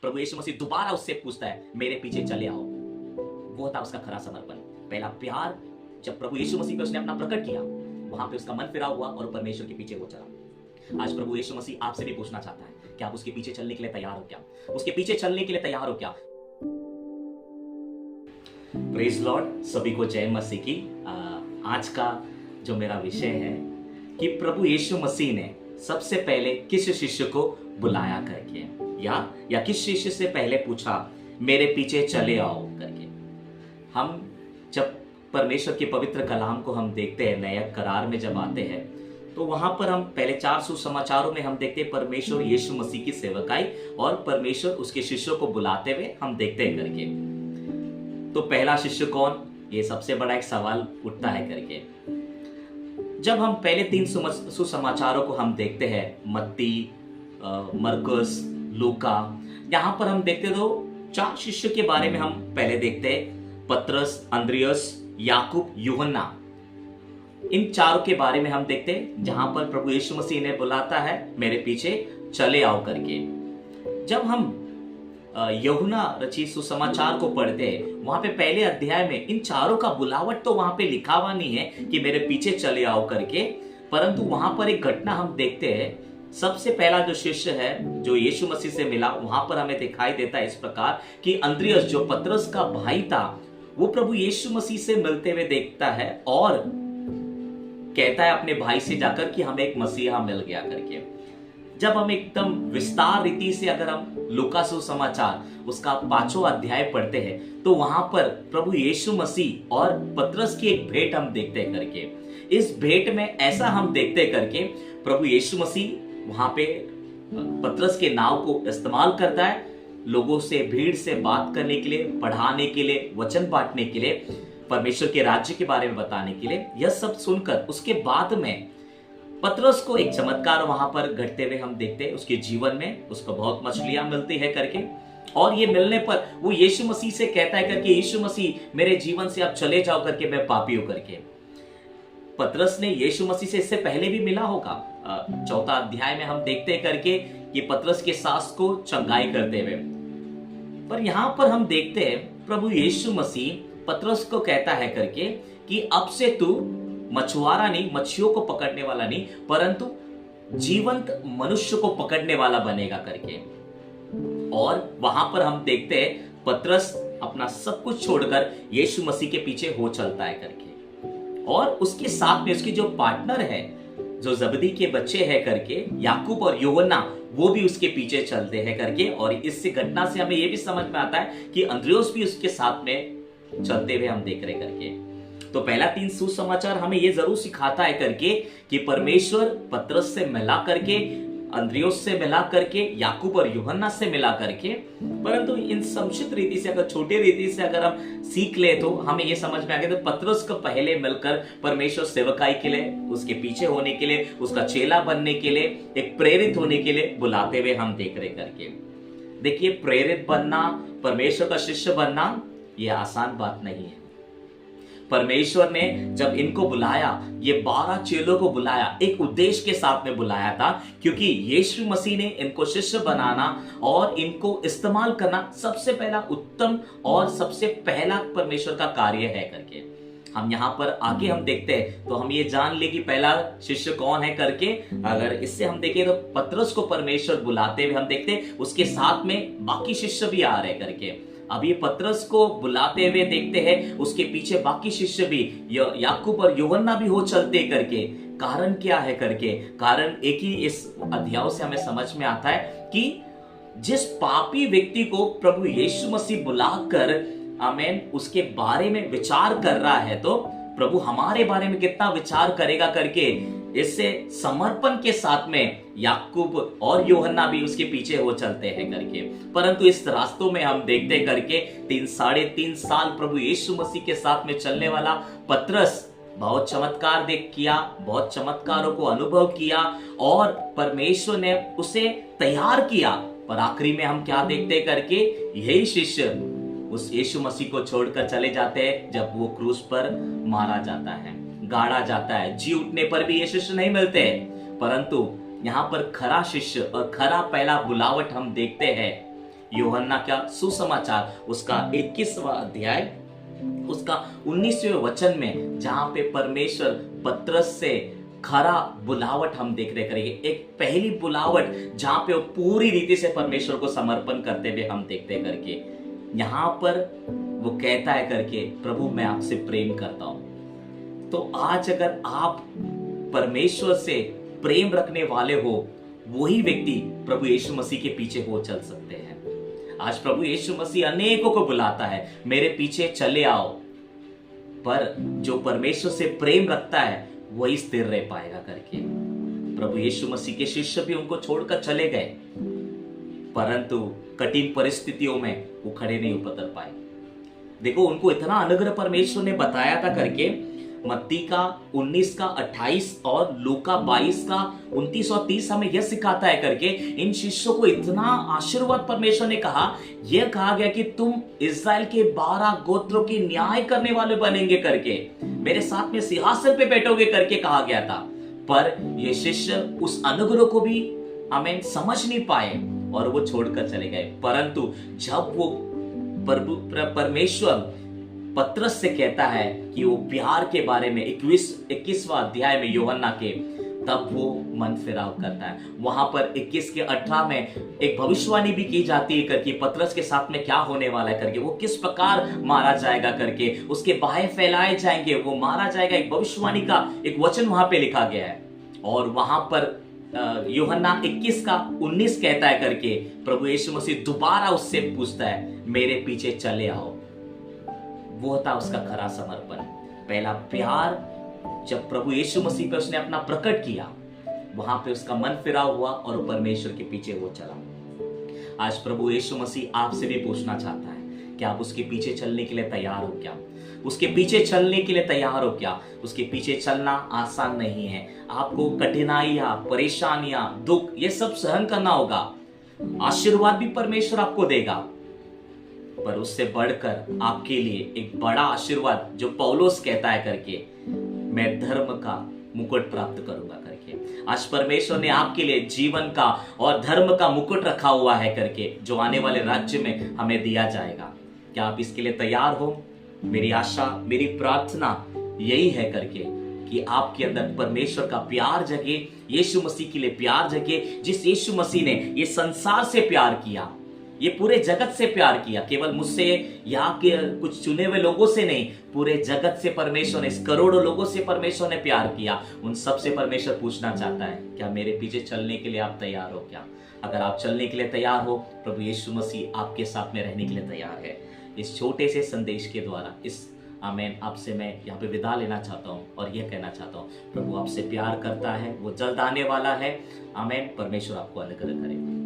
प्रभु यीशु मसीह दोबारा उससे पूछता है, मेरे पीछे चले आओ। वो था उसका खरा समर्पण, पहला प्यार। जब प्रभु यीशु मसीह पे उसने अपना प्रकट किया, वहां पे उसका मन फिरा हुआ और परमेश्वर के पीछे वो चला। आज प्रभु यीशु मसीह आपसे भी पूछना चाहता है कि आप उसके पीछे चलने के लिए तैयार हो क्या? उसके पीछे चलने के लिए तैयार हो क्या? प्रेज लॉर्ड, सभी को जय मसीह की। आज का जो मेरा विषय है कि प्रभु यीशु मसीह ने सबसे पहले किस शिष्य को बुलाया करके, या किस शिष्य से पहले पूछा मेरे पीछे चले आओ करके। हम जब परमेश्वर के पवित्र कलाम को हम देखते हैं, नया करार में जब आते हैं, तो वहां पर हम पहले 4 सुसमाचारों में हम देखते हैं परमेश्वर यीशु मसीह की सेवकाई और परमेश्वर उसके शिष्यों को बुलाते हुए हम देखते हैं करके। तो पहला शिष्य कौन, ये सबसे बड़ा एक सवाल उठता है करके। जब हम पहले 3 सुसमाचारों को हम देखते हैं, मत्ती, मरकुस, लूका, यहां पर हम देखते तो 4 शिष्य के बारे में हम पहले देखते हैं, पतरस, अंद्रियस, याकूब, यूहन्ना। इन 4 के बारे में हम देखते हैं, जहां पर प्रभु यीशु मसीह ने बुलाता है मेरे पीछे चले आओ करके। जब हम यूहन्ना रचित सुसमाचार को पढ़ते हैं, वहां पे पहले अध्याय में इन 4 का बुलावट तो वहां पे लिखा हुआ नहीं है कि मेरे पीछे चले आओ करके, परंतु वहां पर एक घटना हम देखते हैं। सबसे पहला जो शिष्य है जो यीशु मसीह से मिला, वहां पर हमें दिखाई देता है इस प्रकार कि अंद्रियस जो पतरस का भाई था, वो प्रभु यीशु मसीह से मिलते हुए देखता है और कहता है अपने भाई से जाकर कि हमें एक मसीहा मिल गया करके। जब हम एकदम विस्तार रीति से अगर हम लूका सुसमाचार उसका 5वां अध्याय पढ़ते हैं, तो वहां पर प्रभु यीशु मसीह और पतरस की एक भेंट हम देखते हैं करके। इस भेंट में ऐसा हम देखते करके, प्रभु यीशु मसीह वहां पे पतरस के नाव को इस्तेमाल करता है लोगों से, भीड़ से बात करने के लिए, पढ़ाने के लिए, वचन बांटने के लिए, परमेश्वर के राज्य के बारे में बताने के लिए। यह सब सुनकर उसके बाद में पतरस को एक चमत्कार वहां पर घटते हुए हम देखते हैं। उसके जीवन में उसको बहुत मछलियां मिलती है करके, और ये मिलने पर वो यीशु मसीह से कहता है करके, यीशु मसीह मेरे जीवन से आप चले जाओ करके, मैं पापी हूं करके। पतरस ने यीशु मसीह से इससे पहले भी मिला होगा। 4वां अध्याय में हम देखते हैं करके कि पतरस के सास को चंगाई करते हुए, पर यहां पर हम देखते हैं प्रभु यीशु मसीह पतरस को कहता है करके कि अब से तू मछुआरा नहीं, मछलियों को पकड़ने वाला नहीं, परंतु जीवंत मनुष्य को पकड़ने वाला बनेगा करके। और वहां पर हम देखते हैं पतरस अपना सब कुछ छोड़कर यीशु मसीह के पीछे हो चलता है करके, और उसके साथ में उसके जो पार्टनर है, जो जबदी के बच्चे हैं करके, याकूब और यूहन्ना, वो भी उसके पीछे चलते हैं करके। और इस घटना से हमें यह भी समझ में आता है कि अंद्रियोस भी उसके साथ में चलते हुए हम देख रहे करके। तो पहला 3 सुसमाचार हमें यह जरूर सिखाता है करके कि परमेश्वर पतरस से मिला करके, अंद्रियोस से मिला करके, याकूब और यूहन्ना से मिला करके, परंतु इन संक्षिप्त रीति से, अगर छोटे रीति से अगर हम सीख ले तो हमें यह समझ में आ गया, तो पतरस को पहले मिलकर परमेश्वर सेवकाई के लिए, उसके पीछे होने के लिए, उसका चेला बनने के लिए, एक प्रेरित होने के लिए बुलाते हुए हम देख रहे करके। देखिए, प्रेरित बनना, परमेश्वर का शिष्य बनना, यह आसान बात नहीं है। परमेश्वर ने जब इनको बुलाया, ये 12 चेलों को बुलाया, एक उद्देश्य के साथ में बुलाया था, क्योंकि यीशु मसीह ने इनको शिष्य बनाना और इनको इस्तेमाल करना सबसे पहला उत्तम और सबसे पहला परमेश्वर का कार्य है करके। हम यहाँ पर आगे हम देखते हैं तो हम ये जान ले कि पहला शिष्य कौन है करके। अगर इससे हम देखें तो पतरस को परमेश्वर बुलाते हुए हम देखते हैं, उसके साथ में बाकी शिष्य भी आ रहे करके। अब ये पतरस को बुलाते हुए देखते हैं, उसके पीछे बाकी शिष्य भी, याकूब और यूहन्ना भी हो चलते करके। कारण क्या है करके? कारण एक ही इस अध्याय से हमें समझ में आता है कि जिस पापी व्यक्ति को प्रभु यीशु मसीह बुलाकर आमेन उसके बारे में विचार कर रहा है, तो प्रभु हमारे बारे में कितना विचार करेगा करके, इससे समर्पण के साथ में याकूब और यूहन्ना भी उसके पीछे हो चलते हैं करके। परंतु इस रास्तों में हम देखते करके 3-3.5 साल प्रभु यीशु मसीह के साथ में चलने वाला पतरस बहुत चमत्कार देख किया, बहुत चमत्कारों को अनुभव किया और परमेश्वर ने उसे तैयार किया। पर आखिरी में हम क्या देखते करके, यही शिष्य उस यीशु मसीह को छोड़कर चले जाते हैं जब वो क्रूस पर मारा जाता है, गाड़ा जाता है। जी उठने पर भी ये शिष्य नहीं मिलते, परंतु यहाँ पर खरा शिष्य और खरा पहला बुलावट हम देखते हैं यूहन्ना का सुसमाचार उसका 21वां अध्याय उसका 19वें वचन में, जहां पे परमेश्वर पतरस से खरा बुलावट हम देख रहे करेंगे, एक पहली बुलावट जहां पे वो पूरी रीति से परमेश्वर को समर्पण करते हुए हम देखते करके, यहां पर वो कहता है करके, प्रभु मैं आपसे प्रेम करता हूं। तो आज अगर आप परमेश्वर से प्रेम रखने वाले हो, वही व्यक्ति प्रभु यीशु मसीह के पीछे हो चल सकते हैं। आज प्रभु यीशु मसीह अनेकों को बुलाता है, मेरे पीछे चले आओ, पर जो परमेश्वर से प्रेम रखता है वही स्थिर रह पाएगा करके। प्रभु यीशु मसीह के शिष्य भी उनको छोड़कर चले गए, परंतु कठिन परिस्थितियों में वो खड़े नहीं उतर पाए। देखो, उनको इतना अनुग्रह परमेश्वर ने बताया था करके, मत्ती का 19 का 28 और लूका 22 का 29 और 30 हमें यह सिखाता है करके, इन शिष्यों को इतना आशीर्वाद परमेश्वर ने कहा, यह कहा गया कि तुम इस्राएल के 12 गोत्रों की न्याय करने वाले बनेंगे करके, मेरे साथ में सिंहासन पे बैठोगे करके कहा गया था। पर ये शिष्य उस अनुग्रह को भी हमें समझ नहीं पाए और वो छोड़कर चले गए। परंतु जब वो परमेश्वर पतरस से कहता है कि वो प्यार के बारे में 21वां अध्याय में यूहन्ना के, तब वो मन फिराव करता है। वहां पर 21 के 18 में एक भविष्यवाणी भी की जाती है करके, पतरस के साथ में क्या होने वाला है करके, वो किस प्रकार मारा जाएगा करके, उसके बाहें फैलाए जाएंगे, वो मारा जाएगा। एक भविष्यवाणी का एक वचन वहां पे लिखा गया है। और वहां पर यूहन्ना 21 का 19 कहता है करके, प्रभु यीशु मसीह दोबारा उससे पूछता है, मेरे पीछे चले आओ। वो था उसका खरा समर्पण, पहला प्यार। जब प्रभु यीशु मसीह पे उसने अपना प्रकट किया, वहां पे उसका मन फिराव हुआ और परमेश्वर के पीछे वो चला। आज प्रभु यीशु मसीह आपसे भी पूछना चाहता है कि आप उसके पीछे चलने के लिए तैयार हो क्या? उसके पीछे चलने के लिए तैयार हो क्या? उसके पीछे चलना आसान नहीं है। आपको कठिनाइयां, परेशानियां, दुख, ये सब सहन करना होगा। आशीर्वाद भी परमेश्वर आपको देगा, पर उससे बढ़कर आपके लिए एक बड़ा आशीर्वाद, जो पौलुस कहता है करके, मैं धर्म का मुकुट प्राप्त करूंगा करके। आज परमेश्वर ने आपके लिए जीवन का और धर्म का मुकुट रखा हुआ है करके, जो आने वाले राज्य में हमें दिया जाएगा। क्या आप इसके लिए तैयार हो? मेरी आशा, मेरी प्रार्थना यही है करके कि आपके अंदर परमेश्वर का प्यार जगे, यीशु मसीह के लिए प्यार जगे। जिस यीशु मसीह ने ये संसार से प्यार किया, ये पूरे जगत से प्यार किया, केवल मुझसे, यहाँ के कुछ चुने हुए लोगों से नहीं, पूरे जगत से परमेश्वर ने, इस करोड़ों लोगों से परमेश्वर ने प्यार किया। उन सब से परमेश्वर पूछना चाहता है, क्या मेरे पीछे चलने के लिए आप तैयार हो क्या? अगर आप चलने के लिए तैयार हो, प्रभु यीशु मसीह आपके साथ में रहने के लिए तैयार है। इस छोटे से संदेश के द्वारा आमेन, आपसे मैं यहाँ पे विदा लेना चाहता हूँ और यह कहना चाहता हूँ, प्रभु आपसे प्यार करता है, वो जल्द आने वाला है। आमेन। परमेश्वर आपको अनुग्रह करे।